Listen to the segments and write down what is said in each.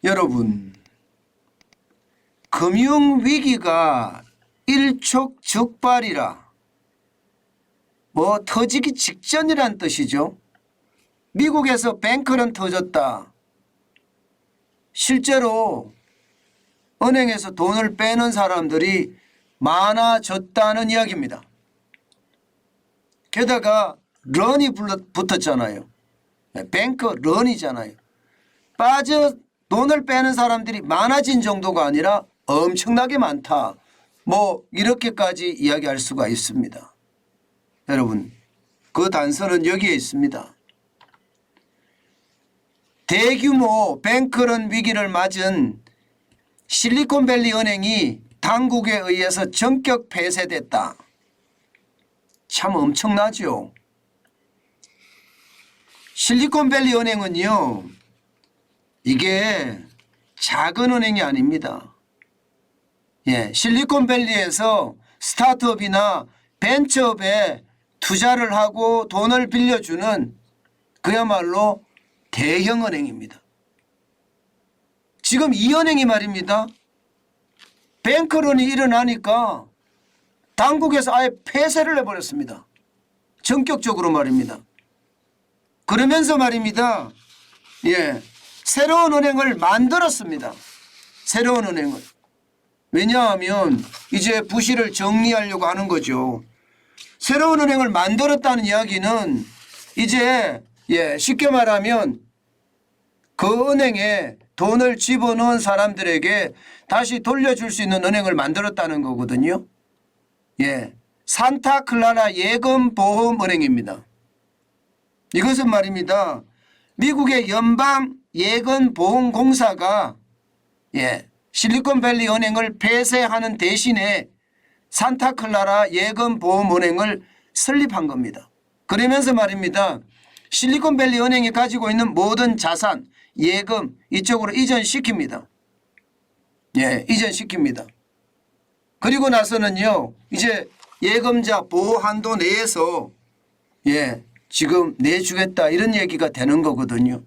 여러분, 금융위기가 일촉즉발이라 터지기 직전이란 뜻이죠. 미국에서 뱅크런 터졌다. 실제로 은행에서 돈을 빼는 사람들이 많아졌다는 이야기입니다. 게다가 런이 붙었잖아요. 뱅크 런이잖아요. 돈을 빼는 사람들이 많아진 정도가 아니라 엄청나게 많다. 이렇게까지 이야기할 수가 있습니다. 여러분, 그 단서는 여기에 있습니다. 대규모 뱅크런 위기를 맞은 실리콘밸리 은행이 당국에 의해서 전격 폐쇄됐다. 참 엄청나죠. 실리콘밸리 은행은요, 이게 작은 은행이 아닙니다. 실리콘밸리에서 스타트업이나 벤처업에 투자를 하고 돈을 빌려주는 그야말로 대형 은행입니다. 지금 이 은행이 말입니다. 뱅크런이 일어나니까 당국에서 아예 폐쇄를 해버렸습니다. 전격적으로 말입니다. 그러면서 말입니다. 새로운 은행을 만들었습니다. 새로운 은행을. 왜냐하면 이제 부실을 정리하려고 하는 거죠. 새로운 은행을 만들었다는 이야기는 이제 쉽게 말하면 그 은행에 돈을 집어넣은 사람들에게 다시 돌려줄 수 있는 은행을 만들었다는 거거든요. 산타클라라 예금보험은행입니다. 이것은 말입니다. 미국의 연방 예금보험공사가 실리콘밸리 은행을 폐쇄하는 대신에 산타클라라 예금보험은행을 설립한 겁니다. 그러면서 말입니다. 실리콘밸리 은행이 가지고 있는 모든 자산, 예금 이쪽으로 이전시킵니다. 이전시킵니다. 그리고 나서는요, 이제 예금자 보호 한도 내에서 지금 내주겠다 이런 얘기가 되는 거거든요.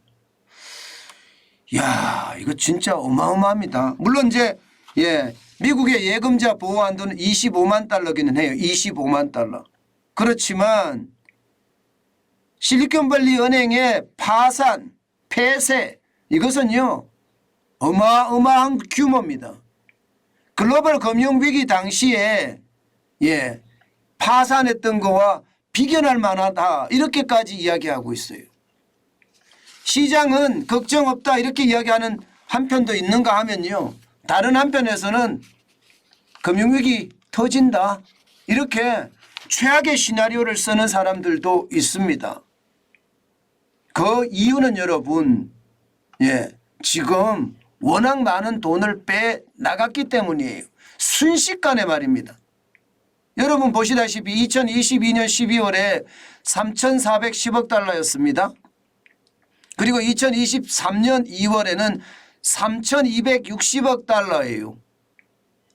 이거 진짜 어마어마합니다. 물론 이제 미국의 예금자 보호 한도는 25만 달러기는 해요. 25만 달러. 그렇지만 실리콘밸리 은행의 파산, 폐쇄 이것은요 어마어마한 규모입니다. 글로벌 금융위기 당시에 파산했던 거와 비견할 만하다 이렇게까지 이야기하고 있어요. 시장은 걱정 없다 이렇게 이야기하는 한편도 있는가 하면요, 다른 한편에서는 금융위기 터진다 이렇게 최악의 시나리오를 쓰는 사람들도 있습니다. 그 이유는 여러분 지금 워낙 많은 돈을 빼나갔기 때문이에요. 순식간에 말입니다. 여러분 보시다시피 2022년 12월에 3,410억 달러였습니다. 그리고 2023년 2월에는 3,260억 달러예요.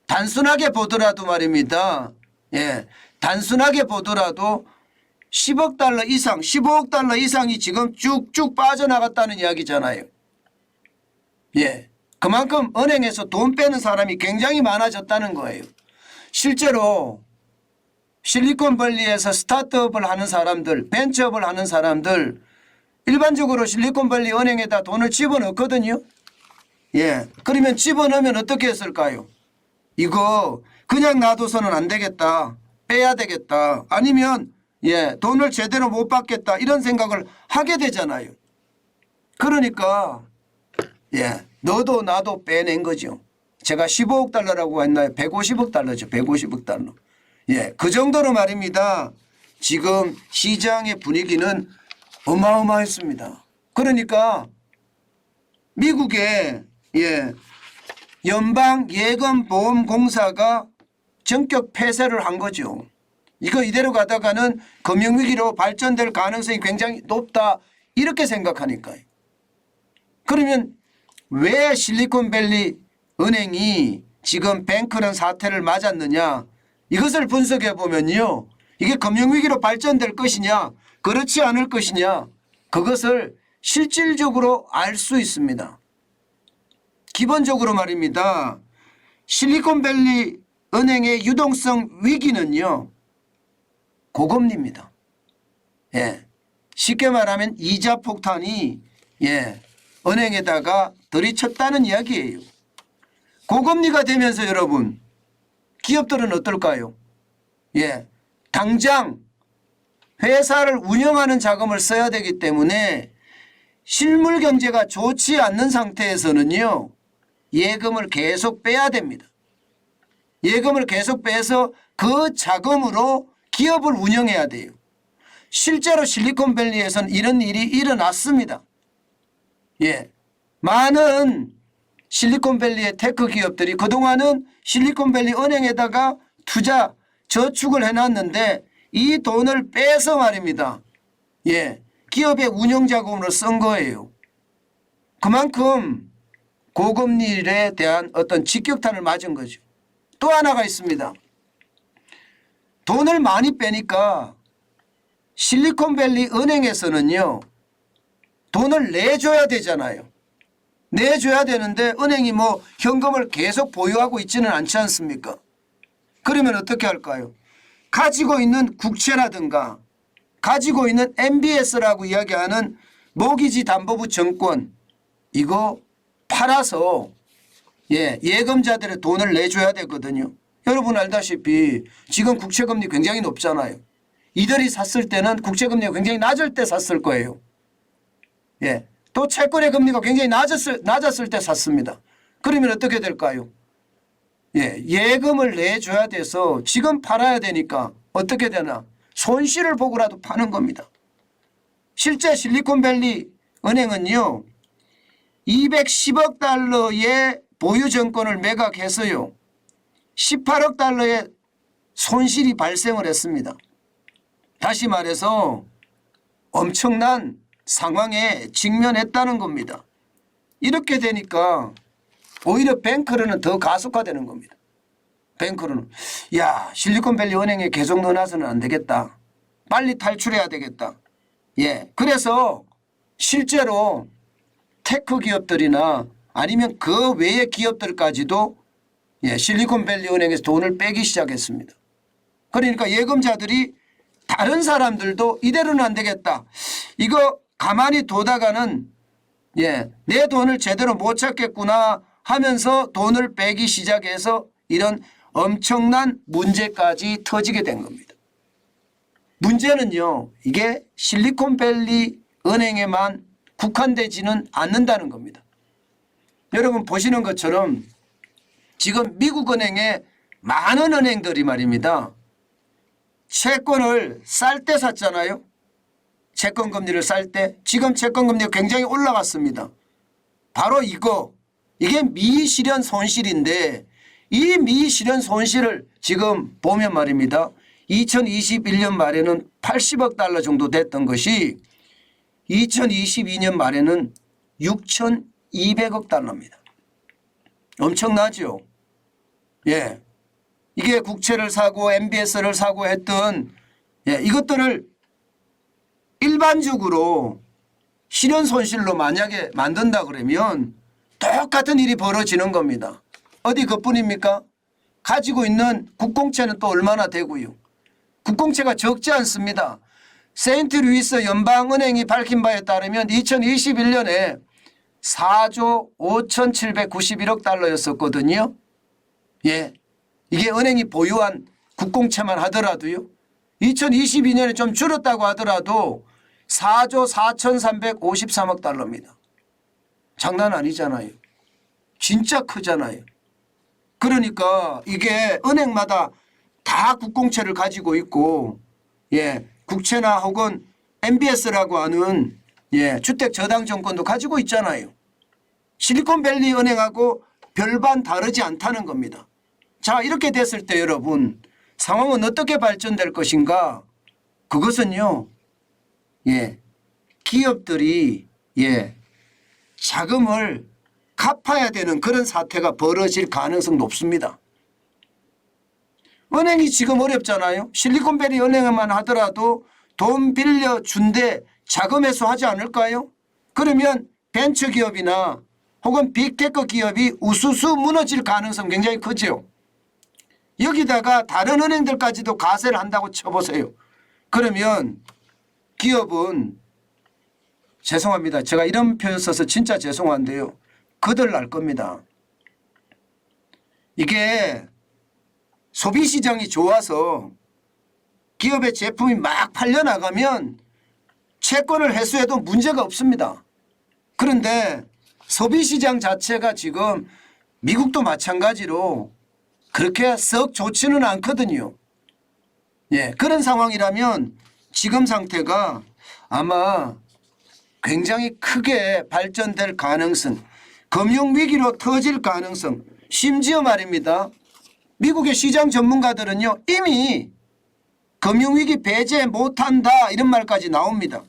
단순하게 보더라도 말입니다. 단순하게 보더라도 10억 달러 이상, 15억 달러 이상이 지금 쭉쭉 빠져나갔다는 이야기잖아요. 그만큼 은행에서 돈 빼는 사람이 굉장히 많아졌다는 거예요. 실제로 실리콘밸리에서 스타트업을 하는 사람들, 벤처업을 하는 사람들 일반적으로 실리콘밸리 은행에다 돈을 집어넣거든요. 그러면 집어넣으면 어떻게 했을까요? 이거 그냥 놔둬서는 안 되겠다. 빼야 되겠다. 아니면 돈을 제대로 못 받겠다. 이런 생각을 하게 되잖아요. 그러니까 너도 나도 빼낸 거죠. 제가 15억 달러라고 했나요? 150억 달러죠. 150억 달러. 그 정도로 말입니다. 지금 시장의 분위기는 어마어마했습니다. 그러니까 미국의 연방예금보험공사가 전격 폐쇄를 한 거죠. 이거 이대로 가다가는 금융위기로 발전될 가능성이 굉장히 높다 이렇게 생각하니까요. 그러면 왜 실리콘밸리 은행이 지금 뱅크런 사태를 맞았느냐 이것을 분석해 보면요, 이게 금융위기로 발전될 것이냐 그렇지 않을 것이냐 그것을 실질적으로 알 수 있습니다. 기본적으로 말입니다. 실리콘밸리 은행의 유동성 위기는요, 고금리입니다. 예. 쉽게 말하면 이자 폭탄이 은행에다가 들이쳤다는 이야기예요. 고금리가 되면서 여러분, 기업들은 어떨까요? 당장 회사를 운영하는 자금을 써야 되기 때문에 실물 경제가 좋지 않는 상태에서는요, 예금을 계속 빼야 됩니다. 예금을 계속 빼서 그 자금으로 기업을 운영해야 돼요. 실제로 실리콘밸리에서는 이런 일이 일어났습니다. 많은 실리콘밸리의 테크 기업들이 그동안은 실리콘밸리 은행에다가 투자, 저축을 해놨는데 이 돈을 빼서 말입니다. 기업의 운영자금으로 쓴 거예요. 그만큼 고금리에 대한 어떤 직격탄을 맞은 거죠. 또 하나가 있습니다. 돈을 많이 빼니까 실리콘밸리 은행에서는요, 돈을 내줘야 되잖아요. 내줘야 되는데 은행이 뭐 현금을 계속 보유하고 있지는 않지 않습니까? 그러면 어떻게 할까요? 가지고 있는 국채라든가 가지고 있는 MBS라고 이야기하는 모기지 담보부 정권, 이거 팔아서 예금자들의 돈을 내줘야 되거든요. 여러분 알다시피 지금 국채금리 굉장히 높잖아요. 이들이 샀을 때는 국채금리가 굉장히 낮을 때 샀을 거예요. 또 채권의 금리가 굉장히 낮았을 때 샀습니다. 그러면 어떻게 될까요? 예금을 내줘야 돼서 지금 팔아야 되니까 어떻게 되나? 손실을 보고라도 파는 겁니다. 실제 실리콘밸리 은행은요, 210억 달러의 보유정권을 매각해서요, 18억 달러의 손실이 발생을 했습니다. 다시 말해서 엄청난 상황에 직면했다는 겁니다. 이렇게 되니까 오히려 뱅크로는 더 가속화되는 겁니다. 뱅크로는 실리콘밸리 은행에 계속 넣어놔서는 안 되겠다. 빨리 탈출해야 되겠다. 그래서 실제로 테크 기업들이나 아니면 그 외의 기업들까지도 실리콘밸리 은행에서 돈을 빼기 시작했습니다. 그러니까 예금자들이 다른 사람들도 이대로는 안 되겠다. 이거 가만히 두다가는 내 돈을 제대로 못 찾겠구나 하면서 돈을 빼기 시작해서 이런 엄청난 문제까지 터지게 된 겁니다. 문제는요, 이게 실리콘밸리 은행에만 국한되지는 않는다는 겁니다. 여러분 보시는 것처럼 지금 미국 은행의 많은 은행들이 말입니다, 채권을 쌀 때 샀잖아요. 채권 금리를 쌀 때. 지금 채권 금리가 굉장히 올라갔습니다. 바로 이게 미실현 손실인데, 이 미실현 손실을 지금 보면 말입니다, 2021년 말에는 80억 달러 정도 됐던 것이 2022년 말에는 6,200억 달러입니다. 엄청나죠? 이게 국채를 사고 MBS를 사고 했던 이것들을 일반적으로 실현 손실로 만약에 만든다 그러면 똑같은 일이 벌어지는 겁니다. 어디 그뿐입니까? 가지고 있는 국공채는 또 얼마나 되고요. 국공채가 적지 않습니다. 세인트루이스 연방은행이 밝힌 바에 따르면 2021년에 4조 5,791억 달러였었거든요. 이게 은행이 보유한 국공채만 하더라도요. 2022년에 좀 줄었다고 하더라도 4조 4,353억 달러입니다. 장난 아니잖아요. 진짜 크잖아요. 그러니까 이게 은행마다 다 국공채를 가지고 있고 국채나 혹은 MBS라고 하는 주택저당정권도 가지고 있잖아요. 실리콘밸리 은행하고 별반 다르지 않다는 겁니다. 자, 이렇게 됐을 때 여러분 상황은 어떻게 발전될 것인가? 그것은요, 기업들이 자금을 갚아야 되는 그런 사태가 벌어질 가능성이 높습니다. 은행이 지금 어렵잖아요. 실리콘밸리 은행만 하더라도 돈 빌려준데 자금 회수하지 않을까요? 그러면 벤처기업이나 혹은 빅테크 기업이 우수수 무너질 가능성 굉장히 크죠. 여기다가 다른 은행들까지도 가세를 한다고 쳐보세요. 그러면 기업은 죄송합니다. 제가 이런 표현 써서 진짜 죄송한데요. 거덜날 겁니다. 이게 소비시장이 좋아서 기업의 제품이 막 팔려나가면 채권을 회수해도 문제가 없습니다. 그런데 소비시장 자체가 지금 미국도 마찬가지로 그렇게 썩 좋지는 않거든요. 예, 그런 상황이라면 지금 상태가 아마 굉장히 크게 발전될 가능성, 금융위기로 터질 가능성, 심지어 말입니다. 미국의 시장 전문가들은요 이미 금융위기 배제 못한다 이런 말까지 나옵니다.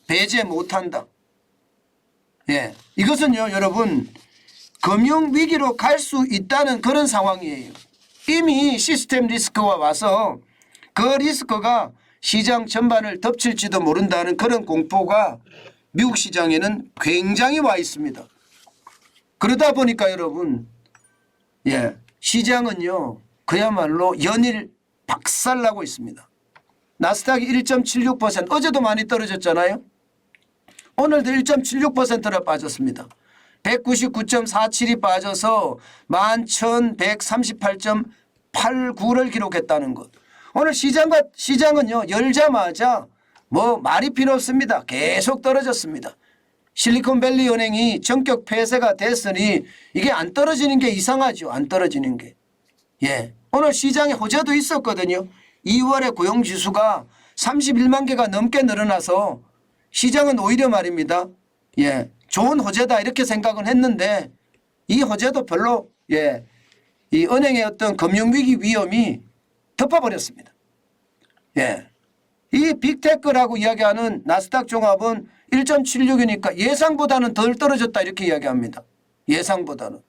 배제 못한다. 예, 이것은요 여러분 금융위기로 갈 수 있다는 그런 상황이에요. 이미 시스템 리스크가 와서 그 리스크가 시장 전반을 덮칠지도 모른다는 그런 공포가 미국 시장에는 굉장히 와 있습니다. 그러다 보니까 여러분 예, 시장은요 그야말로 연일 박살나고 있습니다. 나스닥이 1.76% 어제도 많이 떨어졌잖아요. 오늘도 1.76%나 빠졌습니다. 199.47이 빠져서 11,138.89를 기록했다는 것. 오늘 시장은요 열자마자 뭐 말이 필요 없습니다. 계속 떨어졌습니다. 실리콘밸리 은행이 전격 폐쇄가 됐으니 이게 안 떨어지는 게 이상하죠. 안 떨어지는 게. 예, 오늘 시장에 호재도 있었거든요. 2월에 고용지수가 31만 개가 넘게 늘어나서 시장은 오히려 말입니다. 예, 좋은 호재다 이렇게 생각은 했는데 이 호재도 별로 예, 이 은행의 어떤 금융위기 위험이 덮어버렸습니다. 예, 이 빅테크라고 이야기하는 나스닥 종합은 1.76이니까 예상보다는 덜 떨어졌다 이렇게 이야기합니다. 예상보다는.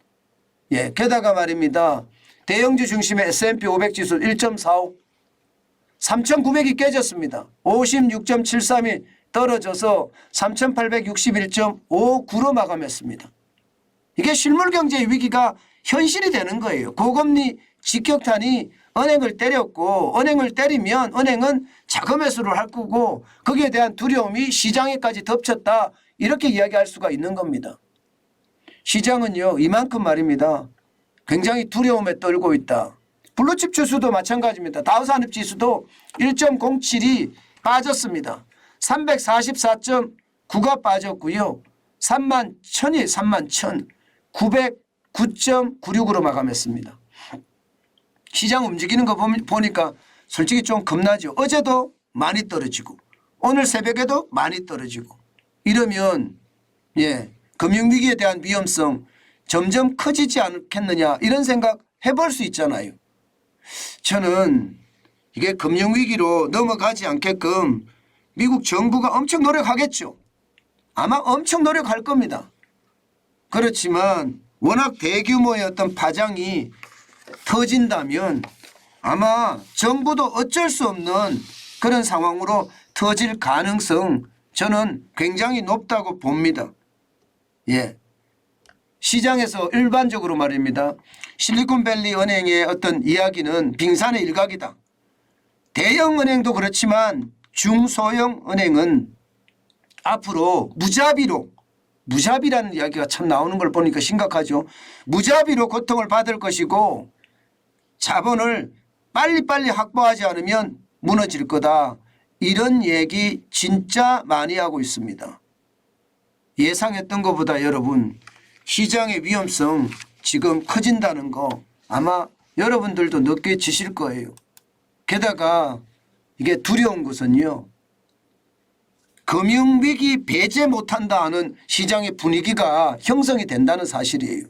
예, 게다가 말입니다. 대형주 중심의 S&P 500 지수 1.45 3,900이 깨졌습니다. 56.73이 떨어져서 3,861.59로 마감했습니다. 이게 실물경제의 위기가 현실이 되는 거예요. 고금리 직격탄이 은행을 때렸고 은행을 때리면 은행은 자금 회수를 할 거고 거기에 대한 두려움이 시장에까지 덮쳤다 이렇게 이야기할 수가 있는 겁니다. 시장은요 이만큼 말입니다. 굉장히 두려움에 떨고 있다. 블루칩 지수도 마찬가지입니다. 다우산업지수도 1.07이 빠졌습니다. 344.9가 빠졌고요. 31,000이 31,909.96으로 마감했습니다. 시장 움직이는 거 보니까 솔직히 좀 겁나죠. 어제도 많이 떨어지고 오늘 새벽에도 많이 떨어지고 이러면 예, 금융위기에 대한 위험성 점점 커지지 않겠느냐 이런 생각 해볼 수 있잖아요. 저는 이게 금융위기로 넘어가지 않게끔 미국 정부가 엄청 노력하겠죠. 아마 엄청 노력할 겁니다. 그렇지만 워낙 대규모의 어떤 파장이 터진다면 아마 정부도 어쩔 수 없는 그런 상황으로 터질 가능성 저는 굉장히 높다고 봅니다. 예. 시장에서 일반적으로 말입니다. 실리콘밸리 은행의 어떤 이야기는 빙산의 일각이다. 대형 은행도 그렇지만 중소형 은행은 앞으로 무자비라는 이야기가 참 나오는 걸 보니까 심각하죠. 무자비로 고통을 받을 것이고 자본을 빨리빨리 확보하지 않으면 무너질 거다. 이런 얘기 진짜 많이 하고 있습니다. 예상했던 것보다 여러분 시장의 위험성 지금 커진다는 거 아마 여러분들도 느껴지실 거예요. 게다가 이게 두려운 것은요. 금융위기 배제 못한다 하는 시장의 분위기가 형성이 된다는 사실이에요.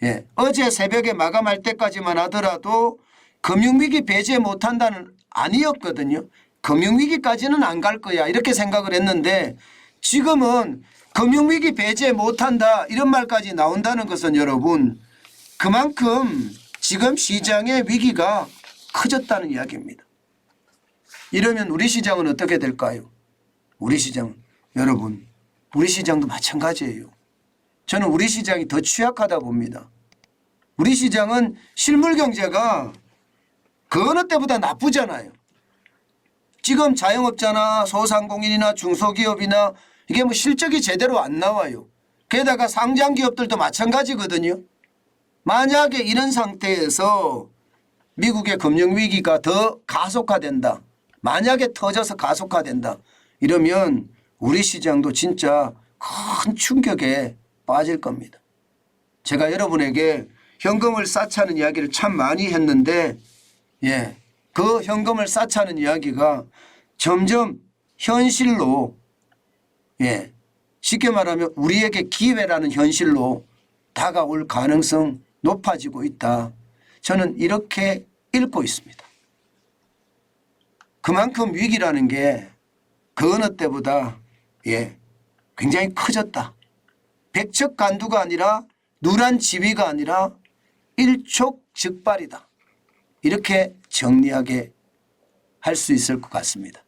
예, 어제 새벽에 마감할 때까지만 하더라도 금융위기 배제 못한다는 아니었거든요. 금융위기까지는 안 갈 거야 이렇게 생각을 했는데 지금은 금융위기 배제 못한다 이런 말까지 나온다는 것은 여러분 그만큼 지금 시장의 위기가 커졌다는 이야기입니다. 이러면 우리 시장은 어떻게 될까요? 우리 시장 여러분 우리 시장도 마찬가지예요. 저는 우리 시장이 더 취약하다 봅니다. 우리 시장은 실물 경제가 그 어느 때보다 나쁘잖아요. 지금 자영업자나 소상공인이나 중소기업이나 이게 뭐 실적이 제대로 안 나와요. 게다가 상장기업들도 마찬가지거든요. 만약에 이런 상태에서 미국의 금융위기가 더 가속화된다. 만약에 터져서 가속화된다. 이러면 우리 시장도 진짜 큰 충격에 빠질 겁니다. 제가 여러분에게 현금을 쌓자는 이야기를 참 많이 했는데 그 현금을 쌓자는 이야기가 점점 현실로 쉽게 말하면 우리에게 기회라는 현실로 다가올 가능성 높아지고 있다. 저는 이렇게 읽고 있습니다. 그만큼 위기라는 게 그 어느 때보다 굉장히 커졌다. 백척간두가 아니라 누란지위가 아니라 일촉즉발이다. 이렇게 정리하게 할 수 있을 것 같습니다.